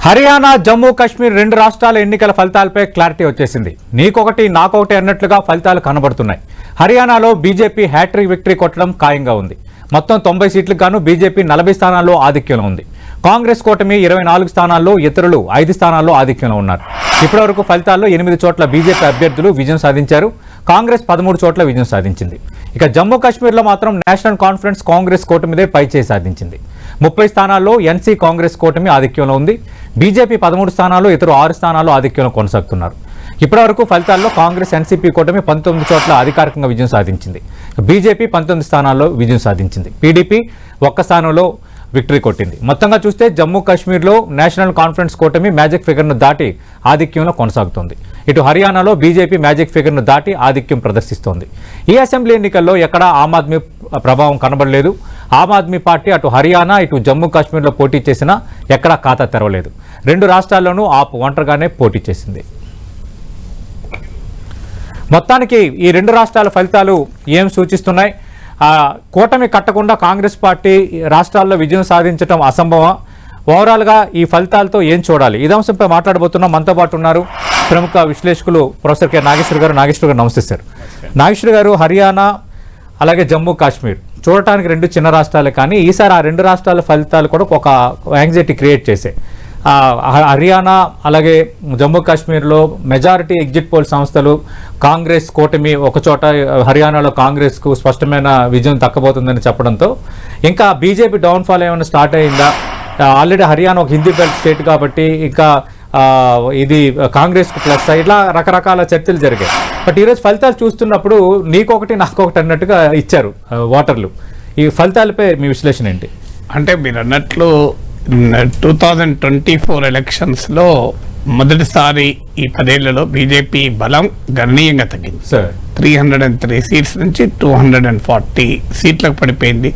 హర్యానా, జమ్మూ కాశ్మీర్ రెండు రాష్ట్రాల ఎన్నికల ఫలితాలపై క్లారిటీ వచ్చేసింది. నీకొకటి నాకొకటి అన్నట్లుగా ఫలితాలు కనబడుతున్నాయి. హర్యానాలో బీజేపీ హ్యాట్రిక్ విక్టరీ కొట్టడం ఖాయంగా ఉంది. మొత్తం 90 సీట్లకు గాను బీజేపీ 40 స్థానాల్లో ఆధిక్యంలో ఉంది. కాంగ్రెస్ కూటమి 24 స్థానాల్లో, ఇతరులు 5 స్థానాల్లో ఆధిక్యంలో ఉన్నారు. ఇప్పటివరకు ఫలితాల్లో 8 చోట్ల బీజేపీ అభ్యర్థులు విజయం సాధించారు. కాంగ్రెస్ 13 చోట్ల విజయం సాధించింది. ఇక జమ్మూ కాశ్మీర్లో మాత్రం నేషనల్ కాన్ఫరెన్స్ కాంగ్రెస్ కూటమిదే పైచేయి సాధించింది. 30 స్థానాల్లో ఎన్సీ కాంగ్రెస్ కూటమి ఆధిక్యంలో ఉంది. బీజేపీ 13 స్థానాల్లో, ఇతరు 6 స్థానాల్లో ఆధిక్యంలో కొనసాగుతున్నారు. ఇప్పటివరకు ఫలితాల్లో కాంగ్రెస్, ఎన్సీపీ కూటమి 19 చోట్ల అధికారికంగా విజయం సాధించింది. బీజేపీ 19 స్థానాల్లో విజయం సాధించింది. పీడీపీ 1 స్థానంలో విక్టరీ కొట్టింది. మొత్తంగా చూస్తే జమ్మూ కాశ్మీర్లో నేషనల్ కాన్ఫరెన్స్ కూటమి మ్యాజిక్ ఫిగర్ను దాటి ఆధిక్యంలో కొనసాగుతోంది. ఇటు హర్యానాలో బీజేపీ మ్యాజిక్ ఫిగర్ను దాటి ఆధిక్యం ప్రదర్శిస్తోంది. ఈ అసెంబ్లీ ఎన్నికల్లో ఎక్కడా ఆమ్ ఆద్మీ ప్రభావం కనబడలేదు. ఆమ్ ఆద్మీ పార్టీ అటు హర్యానా, ఇటు జమ్మూ కాశ్మీర్లో పోటీ చేసినా ఎక్కడా ఖాతా తెరవలేదు. రెండు రాష్ట్రాల్లోనూ ఆప్ ఒంటరిగానే పోటీ చేసింది. మొత్తానికి ఈ రెండు రాష్ట్రాల ఫలితాలు ఏం సూచిస్తున్నాయి? కూటమి కట్టకుండా కాంగ్రెస్ పార్టీ రాష్ట్రాల్లో విజయం సాధించడం అసంభవం. ఓవరాల్గా ఈ ఫలితాలతో ఏం చూడాలి? ఇదే అంశంపై మాట్లాడబోతున్నాం. మనతో పాటు ఉన్నారు ప్రముఖ విశ్లేషకులు ప్రొఫెసర్ కె నాగేశ్వర్ గారు. నాగేశ్వర్ గారు నమస్తే సార్. నాగేశ్వర్ గారు, హర్యానా అలాగే జమ్మూ కాశ్మీర్ చూడటానికి రెండు చిన్న రాష్ట్రాలే, కానీ ఈసారి ఆ రెండు రాష్ట్రాల ఫలితాలు కూడా ఒక యాంగ్జైటీ క్రియేట్ చేసే. హర్యానా అలాగే జమ్మూ కాశ్మీర్లో మెజారిటీ ఎగ్జిట్ పోల్ సంస్థలు కాంగ్రెస్ కూటమి ఒకచోట, హర్యానాలో కాంగ్రెస్కు స్పష్టమైన విజయం దక్కబోతుందని చెప్పడంతో ఇంకా బీజేపీ డౌన్ఫాల్ ఏమైనా స్టార్ట్ అయిందా? ఆల్రెడీ హర్యానా ఒక హిందీ బెల్ట్ స్టేట్ కాబట్టి ఇంకా ఇది కాంగ్రెస్కు ప్లస్, ఇట్లా రకరకాల చర్చలు జరిగాయి. బట్ ఈరోజు ఫలితాలు చూస్తున్నప్పుడు నీకొకటి నాకొకటి అన్నట్టుగా ఇచ్చారు ఓటర్లు. ఈ ఫలితాలపై మీ విశ్లేషణ ఏంటి? అంటే మీరు అన్నట్లు 2024 ఎలక్షన్స్లో మొదటిసారి ఈ 10 ఏళ్లలో బీజేపీ బలం గణనీయంగా తగ్గింది. 303 సీట్స్ నుంచి 240 సీట్లకు పడిపోయింది.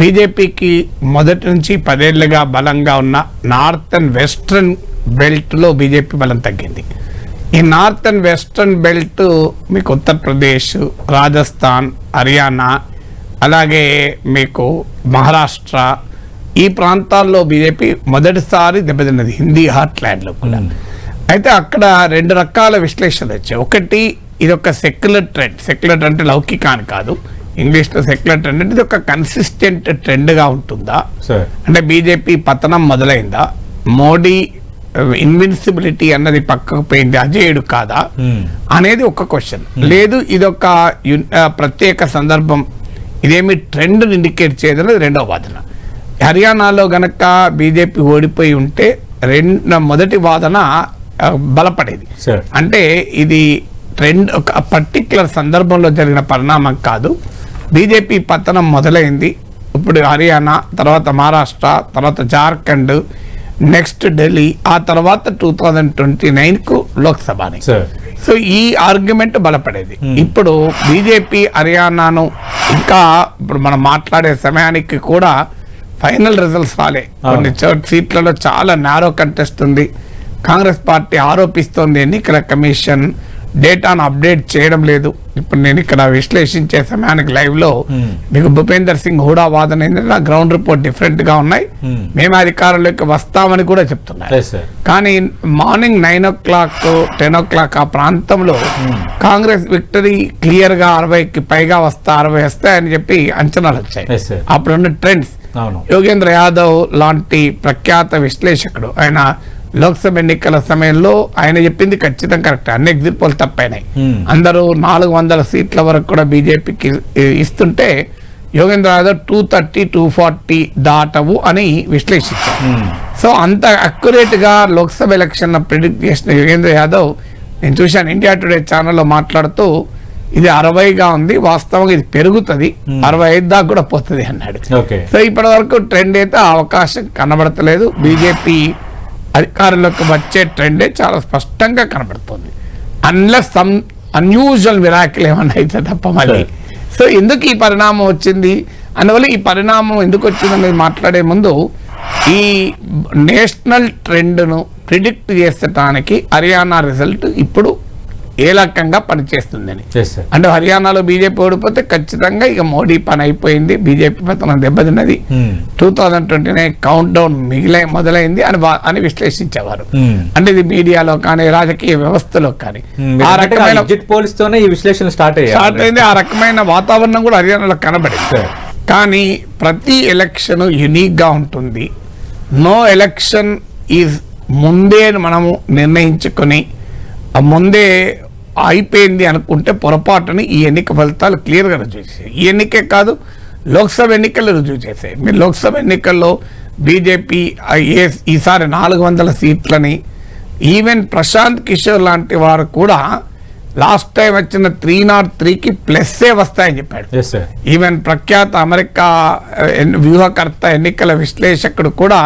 బీజేపీకి మొదటి నుంచి 10 ఏళ్లుగా బలంగా ఉన్న నార్త్ అండ్ వెస్ట్రన్ బెల్ట్లో బీజేపీ బలం తగ్గింది. ఈ నార్త్ అండ్ వెస్ట్రన్ బెల్ట్ మీకు ఉత్తరప్రదేశ్, రాజస్థాన్, హర్యానా, అలాగే మీకు మహారాష్ట్ర, ఈ ప్రాంతాల్లో బీజేపీ మొదటిసారి దెబ్బతిన్నది, హిందీ హార్ట్లాండ్లో కూడా. అయితే అక్కడ రెండు రకాల విశ్లేషణలు వచ్చాయి. ఒకటి, ఇది ఒక సెక్యులర్ ట్రెండ్. సెక్యులర్ అంటే లౌకిక అని కాదు, ఇంగ్లీష్లో సెక్యులర్ ట్రెండ్ అంటే ఇది ఒక కన్సిస్టెంట్ ట్రెండ్గా ఉంటుందా, అంటే బీజేపీ పతనం మొదలైందా, మోడీ ఇన్విన్సిబిలిటీ అన్నది పక్కకు పోయింది, అజేయుడు కాదా అనేది ఒక క్వశ్చన్. లేదు ఇదొక ప్రత్యేక సందర్భం, ఇదేమి ట్రెండ్ ఇండికేట్ చేయదన్నది రెండవ వాదన. హర్యానాలో గనక బీజేపీ ఓడిపోయి ఉంటే మొదటి వాదన బలపడేది. అంటే ఇది ట్రెండ్, ఒక పర్టిక్యులర్ సందర్భంలో జరిగిన పరిణామం కాదు, బీజేపీ పతనం మొదలైంది. ఇప్పుడు హర్యానా, తర్వాత మహారాష్ట్ర, తర్వాత జార్ఖండ్, నెక్స్ట్ ఢిల్లీ, ఆ తర్వాత 2029కు లోక్సభని. సో ఈ ఆర్గ్యుమెంట్ బలపడేది. ఇప్పుడు బీజేపీ హర్యానాను ఇంకా ఇప్పుడు మనం మాట్లాడే సమయానికి కూడా ఫైనల్ రిజల్ట్స్ రాలే. కొన్ని సీట్లలో చాలా నారో కంటెస్ట్ ఉంది. కాంగ్రెస్ పార్టీ ఆరోపిస్తోంది ఎన్నికల కమిషన్ డేటాను అప్డేట్ చేయడం లేదు. ఇప్పుడు నేను ఇక్కడ విశ్లేషించే సమయానికి లైవ్ లో మీకు భూపేందర్ సింగ్ హూడా వాదన ఏంటంటే గ్రౌండ్ రిపోర్ట్ డిఫరెంట్ గా ఉన్నాయి, మేము అధికారంలోకి వస్తామని కూడా చెప్తున్నారు. కానీ మార్నింగ్ 9 o'clock 10 o'clock ఆ ప్రాంతంలో కాంగ్రెస్ విక్టరీ క్లియర్ గా 60కి పైగా 60 వస్తాయని చెప్పి అంచనాలు వచ్చాయి. అప్పుడున్న ట్రెండ్స్, యోగేంద్ర యాదవ్ లాంటి ప్రఖ్యాత విశ్లేషకుడు, ఆయన లోక్సభ ఎన్నికల సమయంలో ఆయన చెప్పింది ఖచ్చితంగా కరెక్ట్. అన్ని ఎగ్జిట్ పోల్ తప్పైనాయి. అందరూ 400 సీట్ల వరకు కూడా బీజేపీకి ఇస్తుంటే యోగేంద్ర యాదవ్ 230, 240 దాటవు అని విశ్లేషించారు. సో అంత అక్యురేట్ గా లోక్సభ ఎలక్షన్ ప్రిడిక్ట్ చేసిన యోగేంద్ర యాదవ్, నేను చూశాను ఇండియా టుడే ఛానల్లో మాట్లాడుతూ, ఇది 60గా ఉంది, వాస్తవంగా ఇది పెరుగుతుంది, 65 దాకా కూడా పోతుంది అన్నాడు. సో ఇప్పటి వరకు ట్రెండ్ అయితే అవకాశం కనబడతలేదు. బీజేపీ అధికారంలోకి వచ్చే ట్రెండే చాలా స్పష్టంగా కనబడుతుంది, అన్లెస్ సమ్ అన్యూజువల్ మిరాకిల్ ఏమన్నా అయితే తప్ప మళ్ళీ. సో ఎందుకు ఈ పరిణామం వచ్చింది, అందువల్ల ఈ పరిణామం ఎందుకు వచ్చిందనేది మాట్లాడే ముందు ఈ నేషనల్ ట్రెండ్ను ప్రిడిక్ట్ చేసడానికి హర్యానా రిజల్ట్ ఇప్పుడు ఏ రకంగా పనిచేస్తుందని. Yes, sir. అంటే హర్యానాలో బీజేపీ ఓడిపోతే ఖచ్చితంగా ఇక మోడీ పని అయిపోయింది, బీజేపీ పతనం దెబ్బతిన్నది, 2029 కౌంట్ డౌన్ మొదలైంది అని విశ్లేషించేవారు. అంటే ఇది మీడియాలో కానీ రాజకీయ వ్యవస్థలో కానీ ఆ రకమైన ఎగ్జిట్ పోల్స్ తోనే ఈ విశ్లేషణ స్టార్ట్ అయింది. ఆ రకమైన వాతావరణం కూడా హర్యానాలో కనబడింది. కానీ ప్రతి ఎలక్షన్ యునిక్ గా ఉంటుంది. నో ఎలక్షన్ ఈజ్ ముందే మనము నిర్ణయించుకొని ముందే అయిపోయింది అనుకుంటే పొరపాటుని ఈ ఎన్నిక ఫలితాలు క్లియర్గా రుజువు చేశాయి. ఈ ఎన్నికే కాదు, లోక్సభ ఎన్నికలు రుజువు చేశాయి. మీరు లోక్సభ ఎన్నికల్లో బీజేపీ ఈసారి 400 సీట్లని, ఈవెన్ ప్రశాంత్ కిషోర్ లాంటి వారు కూడా లాస్ట్ టైం వచ్చిన 303కి ప్లస్సే వస్తాయని చెప్పాడు. ఈవెన్ ప్రఖ్యాత అమెరికా వ్యూహకర్త ఎన్నికల విశ్లేషకుడు కూడా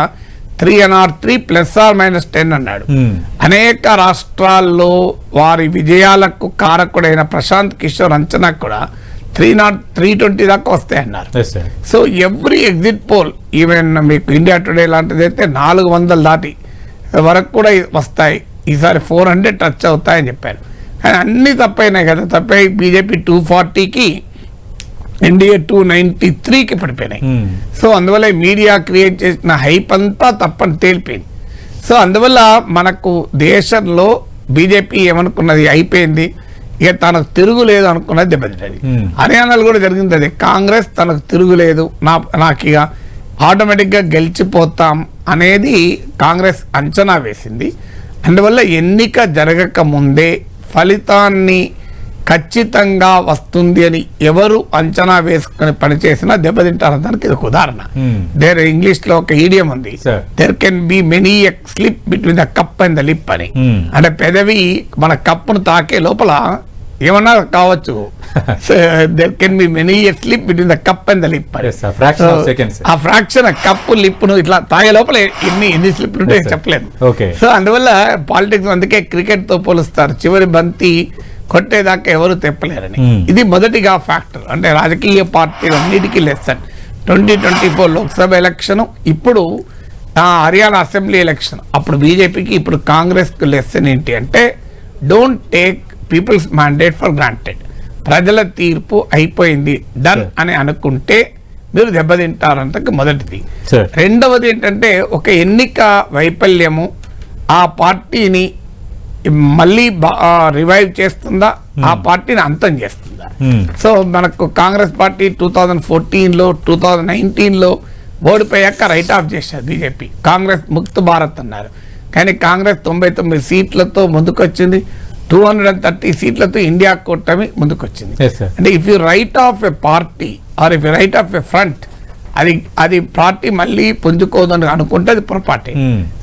303 +or-10 అన్నాడు. అనేక రాష్ట్రాల్లో వారి విజయాలకు కారకుడైన ప్రశాంత్ కిషోర్ అంచనా కూడా 320 దాకా వస్తాయన్నారు. So every exit poll, even మీకు ఇండియా టుడే లాంటిది అయితే 400 దాటి వరకు కూడా వస్తాయి. ఈసారి 400 టచ్ అవుతాయని చెప్పారు. కానీ అన్ని తప్పైనాయి కదా. తప్పై బీజేపీ 240కి, ఎన్డీఏ 293కి పడిపోయినాయి. సో అందువల్ల మీడియా క్రియేట్ చేసిన హైప్ అంతా తప్పని తేలిపోయింది. సో అందువల్ల మనకు దేశంలో బీజేపీ ఏమనుకున్నది అయిపోయింది, ఇక తనకు తిరుగులేదు అనుకున్నది దెబ్బతింటది. హర్యానాలో కూడా జరిగింది అదే. కాంగ్రెస్ తనకు తిరుగులేదు, నాకు ఇక ఆటోమేటిక్గా గెలిచిపోతాం అనేది కాంగ్రెస్ అంచనా వేసింది. అందువల్ల ఎన్నిక జరగక ముందే ఫలితాన్ని ఖచ్చితంగా వస్తుంది అని ఎవరు అంచనా వేసుకుని పనిచేసినా దెబ్బతింటారు. దానికి ఇది ఒక ఉదాహరణ. ఇంగ్లీష్ లో ఒక ఈడియం ఉంది, there can be many a slip between the cup and the lip అని. అంటే పెదవి మన కప్పును తాకే లోపల ఏమన్నా కావచ్చు. There can be many a slip between the cup and the lip అని. ఆ ఫ్రాక్షన్ కప్పు లిప్పును ఇట్లా తాగే లోపల ఎన్ని స్లిప్లు ఉంటాయో చెప్పలేదు. సో అందువల్ల పాలిటిక్స్ అందుకే క్రికెట్ తో పోలుస్తారు, చివరి బంతి కొట్టేదాకా ఎవరు తెప్పలేరని. ఇది మొదటిగా ఫ్యాక్టర్. అంటే రాజకీయ పార్టీలు అన్నిటికీ లెసన్ 2024 లోక్సభ ఎలక్షన్, ఇప్పుడు హర్యానా అసెంబ్లీ ఎలక్షన్. అప్పుడు బీజేపీకి, ఇప్పుడు కాంగ్రెస్కి లెసన్ ఏంటి అంటే don't take peoples mandate for granted. ప్రజల తీర్పు అయిపోయింది, డన్ అని అనుకుంటే మీరు దెబ్బతింటారంటే మొదటిది. రెండవది ఏంటంటే ఒక ఎన్నిక వైఫల్యము ఆ పార్టీని మళ్ళీ రివైవ్ చేస్తుందా, ఆ పార్టీని అంతం చేస్తుందా. సో మనకు కాంగ్రెస్ పార్టీ 2014లో 2019లో ఓడిపోయాక రైట్ ఆఫ్ చేశారు బీజేపీ. కాంగ్రెస్ ముక్త్ భారత్ అన్నారు, కానీ కాంగ్రెస్ 99 సీట్లతో ముందుకొచ్చింది, 230 సీట్లతో ఇండియా కూటమి ముందుకొచ్చింది. అంటే if you right of a party or if you right of a front, అది పార్టీ మళ్ళీ పుంజుకోదని అనుకుంటే అది పొరపాటే.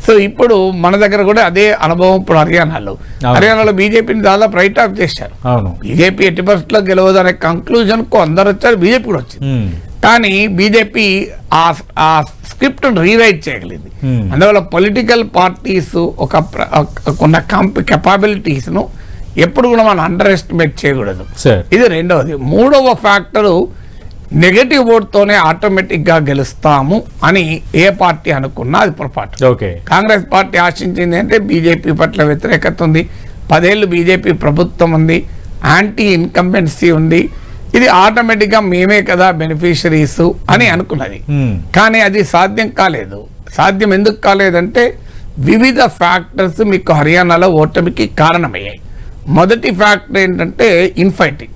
సో ఇప్పుడు మన దగ్గర కూడా అదే అనుభవం. ఇప్పుడు హర్యానాలో బీజేపీని దాదాపు రైట్ ఆఫ్ చేశారు. బీజేపీ ఎట్టి పరిస్థితుల్లో గెలవదు అనే కంక్లూజన్ కు అందరు వచ్చారు, బీజేపీ కూడా వచ్చింది. కానీ బీజేపీ ఆ స్క్రిప్ట్ రీరైట్ చేయగలిగింది. అందువల్ల పొలిటికల్ పార్టీస్ ఉన్న కెపాబిలిటీస్ ను ఎప్పుడు కూడా మనం అండర్ ఎస్టిమేట్ చేయకూడదు. ఇది రెండవది. మూడవ ఫ్యాక్టరు నెగటివ్ ఓట్తోనే ఆటోమేటిక్ గా గెలుస్తాము అని ఏ పార్టీ అనుకున్నా అది పొరపాటు. కాంగ్రెస్ పార్టీ ఆశించింది అంటే బీజేపీ పట్ల వ్యతిరేకత ఉంది, 10 ఏళ్ళు బీజేపీ ప్రభుత్వం ఉంది, యాంటీ ఇన్కంబెన్సీ ఉంది, ఇది ఆటోమేటిక్ గా మేమే కదా బెనిఫిషరీస్ అని అనుకున్నది. కానీ అది సాధ్యం కాలేదు. సాధ్యం ఎందుకు కాలేదంటే వివిధ ఫ్యాక్టర్స్ మీకు హర్యానాలో ఓటమికి కారణమయ్యాయి. మొదటి ఫ్యాక్టర్ ఏంటంటే ఇన్ఫైటింగ్.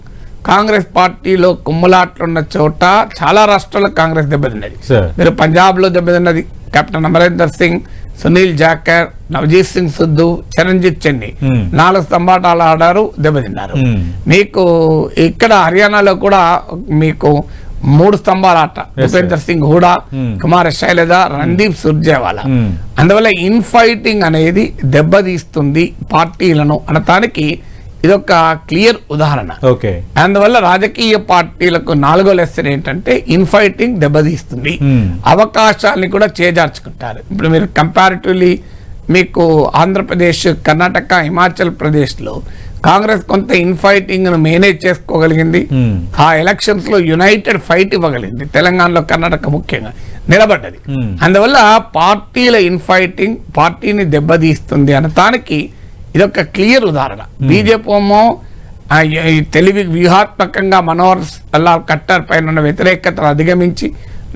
కాంగ్రెస్ పార్టీలో కుమ్ములాట్లున్న చోట చాలా రాష్ట్రాల్లో కాంగ్రెస్ దెబ్బతిన్నది. మీరు పంజాబ్ లో దెబ్బతిన్నది, కెప్టెన్ అమరేందర్ సింగ్, సునీల్ జాకర్, నవజీత్ సింగ్ సిద్ధు, చరణ్జిత్ చెన్ని 4 స్తంభాటాలు ఆడారు, దెబ్బతిన్నారు. మీకు ఇక్కడ హర్యానాలో కూడా మీకు 3 స్తంభాల ఆట, భూపేందర్ సింగ్ హూడా, కుమార్ శైలజ, రణదీప్ సుర్జేవాలా. అందువల్ల ఇన్ఫైటింగ్ అనేది దెబ్బతీస్తుంది పార్టీలను అనటానికి ఇదొక క్లియర్ ఉదాహరణ. అందువల్ల రాజకీయ పార్టీలకు 4వ లెసన్ ఏంటంటే ఇన్ఫైటింగ్ దెబ్బతీస్తుంది, అవకాశాలని కూడా చేజార్చుకుంటారు. ఇప్పుడు మీరు కంపారిటివ్లీ మీకు ఆంధ్రప్రదేశ్, కర్ణాటక, హిమాచల్ ప్రదేశ్ లో కాంగ్రెస్ కొంత ఇన్ఫైటింగ్ ను మేనేజ్ చేసుకోగలిగింది. ఆ ఎలక్షన్స్ లో యునైటెడ్ ఫైట్ ఇవ్వగలిగింది. తెలంగాణలో, కర్ణాటక ముఖ్యంగా నిలబడ్డది. అందువల్ల పార్టీల ఇన్ఫైటింగ్ పార్టీని దెబ్బతీస్తుంది అనటానికి ఇదొక క్లియర్ ఉదాహరణ. బీజేపీ ఏమో ఈ తెలివి వ్యూహాత్మకంగా మనోహర్ లాల్ ఖట్టర్ పైన ఉన్న వ్యతిరేకతను అధిగమించి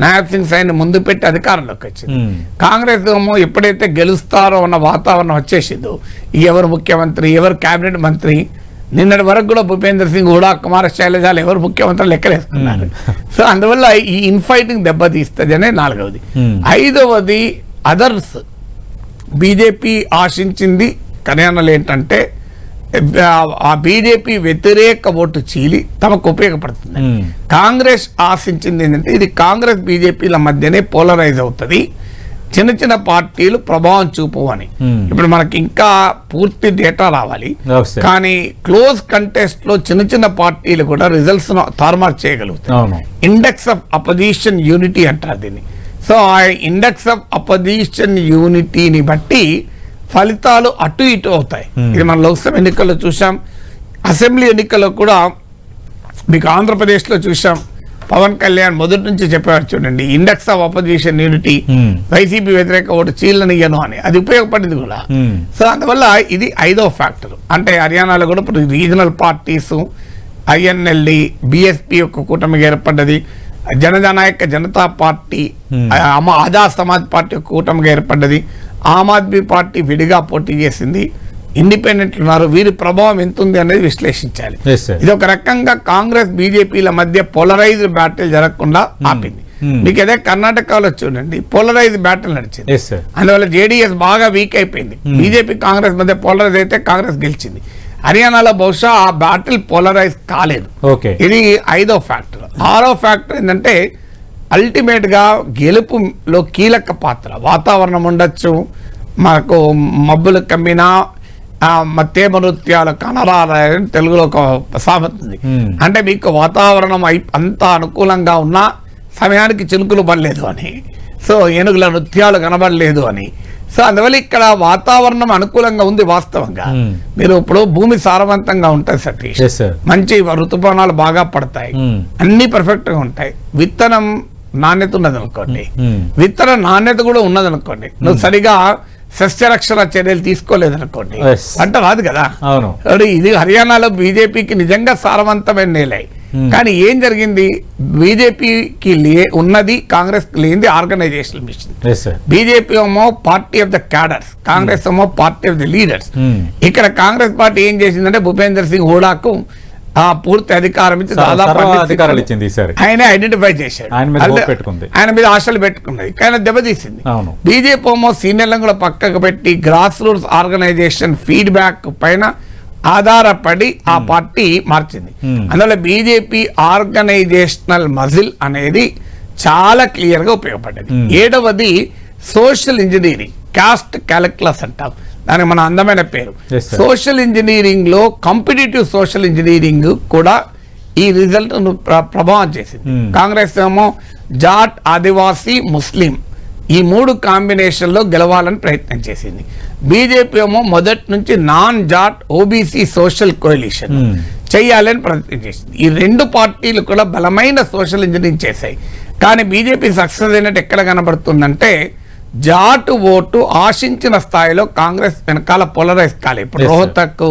నాయబ్ సింగ్ సైన్ ముందు పెట్టి అధికారంలోకి వచ్చింది. కాంగ్రెస్ ఏమో ఎప్పుడైతే గెలుస్తారో అన్న వాతావరణం వచ్చేసిందో ఎవరు ముఖ్యమంత్రి, ఎవరు కేబినెట్ మంత్రి, నిన్నటి వరకు కూడా భూపేందర్ సింగ్ హూడా, కుమార శైలజాలు ఎవరు ముఖ్యమంత్రులు లెక్కలేసుకున్నారు. సో అందువల్ల ఈ ఇన్ఫైటింగ్ దెబ్బతీస్తుంది అనే 4వది. 5వది అదర్స్. బీజేపీ ఆశించింది హర్యానాలో ఏంటంటే ఆ బీజేపీ వ్యతిరేక ఓటు చీలి తమకు ఉపయోగపడుతుంది. కాంగ్రెస్ ఆశించింది ఏంటంటే ఇది కాంగ్రెస్ బీజేపీల మధ్యనే పోలరైజ్ అవుతుంది, చిన్న చిన్న పార్టీలు ప్రభావం చూపు అని. ఇప్పుడు మనకి ఇంకా పూర్తి డేటా రావాలి, కానీ క్లోజ్ కంటెస్ట్ లో చిన్న చిన్న పార్టీలు కూడా రిజల్ట్స్ తారుమారు చేయగలుగుతాయి. ఇండెక్స్ ఆఫ్ అపోజిషన్ యూనిటీ అంటారు దీన్ని. సో ఆ ఇండెక్స్ ఆఫ్ అపోజిషన్ యూనిటీని బట్టి ఫలితాలు అటు ఇటు అవుతాయి. ఇది మన లోక్సభ ఎన్నికల్లో చూసాం, అసెంబ్లీ ఎన్నికల్లో కూడా మీకు ఆంధ్రప్రదేశ్లో చూసాం. పవన్ కళ్యాణ్ మొదటి నుంచి చెప్పేవారు చూడండి, index of opposition unity, YCP వ్యతిరేక ఓటు చీలనియను అని, అది ఉపయోగపడింది కూడా. సో అందువల్ల ఇది 5వ ఫ్యాక్టర్. అంటే హర్యానాలో కూడా ఇప్పుడు రీజనల్ పార్టీస్, ఐఎన్ఎల్డి, బిఎస్పీ యొక్క కూటమిగా ఏర్పడ్డది, జననాయక జనతా పార్టీ, ఆజాద్ సమాజ్ పార్టీ యొక్క కూటమిగా ఏర్పడ్డది, ఆమ్ ఆద్మీ పార్టీ విడిగా పోటీ చేసింది, ఇండిపెండెంట్లు ఉన్నారు. వీరి ప్రభావం ఎంత ఉంది అనేది విశ్లేషించాలి. ఇది ఒక రకంగా కాంగ్రెస్ బీజేపీల మధ్య పోలరైజ్డ్ బ్యాటిల్ జరగకుండా ఆపింది. మీకు అదే కర్ణాటకలో చూడండి, పోలరైజ్డ్ బ్యాటిల్ నడిచింది. అందువల్ల జేడీఎస్ బాగా వీక్ అయిపోయింది. బీజేపీ కాంగ్రెస్ మధ్య పోలరైజ్ అయితే కాంగ్రెస్ గెలిచింది. హర్యానాలో బహుశా ఆ బ్యాటిల్ పోలరైజ్ కాలేదు. ఇది 5వ ఫ్యాక్టర్. 6వ ఫ్యాక్టర్ ఏంటంటే అల్టిమేట్ గా గెలుపులో కీలక పాత్ర. వాతావరణం ఉండొచ్చు, మనకు మబ్బులు కమ్మినా తేమ నృత్యాలు కనరాలని తెలుగులో ఒక సామెత ఉంది. అంటే మీకు వాతావరణం అంత అనుకూలంగా ఉన్నా సమయానికి చినుకులు పడలేదు అని, సో ఏనుగుల నృత్యాలు కనబడలేదు అని. సో అందువల్ల ఇక్కడ వాతావరణం అనుకూలంగా ఉంది. వాస్తవంగా మీరు ఇప్పుడు భూమి సారవంతంగా ఉంటుంది సతీష్, మంచి ఋతుపవనాలు బాగా పడతాయి, అన్ని పర్ఫెక్ట్ గా ఉంటాయి. విత్తనం నాణ్యత ఉన్నదనుకోండి, విత్తన నాణ్యత కూడా ఉన్నదనుకోండి, నువ్వు సరిగా సస్యరక్షణ చర్యలు తీసుకోలేదనుకోండి, పంట రాదు కదా. ఇది హర్యానాలో బీజేపీకి నిజంగా సారవంతమైన నేలే. కానీ ఏం జరిగింది, బీజేపీకి ఉన్నది కాంగ్రెస్ లేనిది ఆర్గనైజేషనల్ మిషన్. బీజేపీ ఏమో party of the cadres, Congress ఏమో పార్టీ ఆఫ్ ద లీడర్స్. ఇక్కడ కాంగ్రెస్ పార్టీ ఏం చేసిందంటే భూపేందర్ సింగ్ హూడాకు పూర్తి అధికారం ఇచ్చి అధికారాలు ఇచ్చింది. ఆయన ఐడెంటిఫై చేశాడు, ఆయన మీద ఆశలు పెట్టుకున్నది, కానీ దెబ్బతీసింది. బీజేపీ ఏమో సీనియర్లను కూడా పక్కకు పెట్టి గ్రాస్ రూట్స్ ఆర్గనైజేషన్ ఫీడ్బ్యాక్ పైన ఆధారపడి ఆ పార్టీ మార్చింది. అందువల్ల బీజేపీ ఆర్గనైజేషనల్ మజిల్ అనేది చాలా క్లియర్ గా ఉపయోగపడ్డది. 7వది సోషల్ ఇంజనీరింగ్, కాస్ట్ క్యాలిక్యులస్ అంటాం దానికి మన అందమైన పేరు. సోషల్ ఇంజనీరింగ్ లో కాంపిటేటివ్ సోషల్ ఇంజనీరింగ్ కూడా ఈ రిజల్ట్ ప్రభావం చేసింది. కాంగ్రెస్ ఏమో జాట్, ఆదివాసీ, ముస్లిం ఈ 3 కాంబినేషన్ లో గెలవాలని ప్రయత్నం చేసింది. బీజేపీ ఏమో మొదటి నుంచి నాన్ జాట్, ఓబీసీ సోషల్ కోalition చేయాలని ప్రయత్నం చేసింది. ఈ 2 పార్టీలు కూడా బలమైన సోషల్ ఇంజనీరింగ్ చేశాయి. కానీ బీజేపీ సక్సెస్ అయినట్టు ఎక్కడ కనబడుతుందంటే జాటు ఓటు ఆశించిన స్థాయిలో కాంగ్రెస్ వెనకాల పోలరైజ్ కాలే. ఇప్పుడు రోహతక్,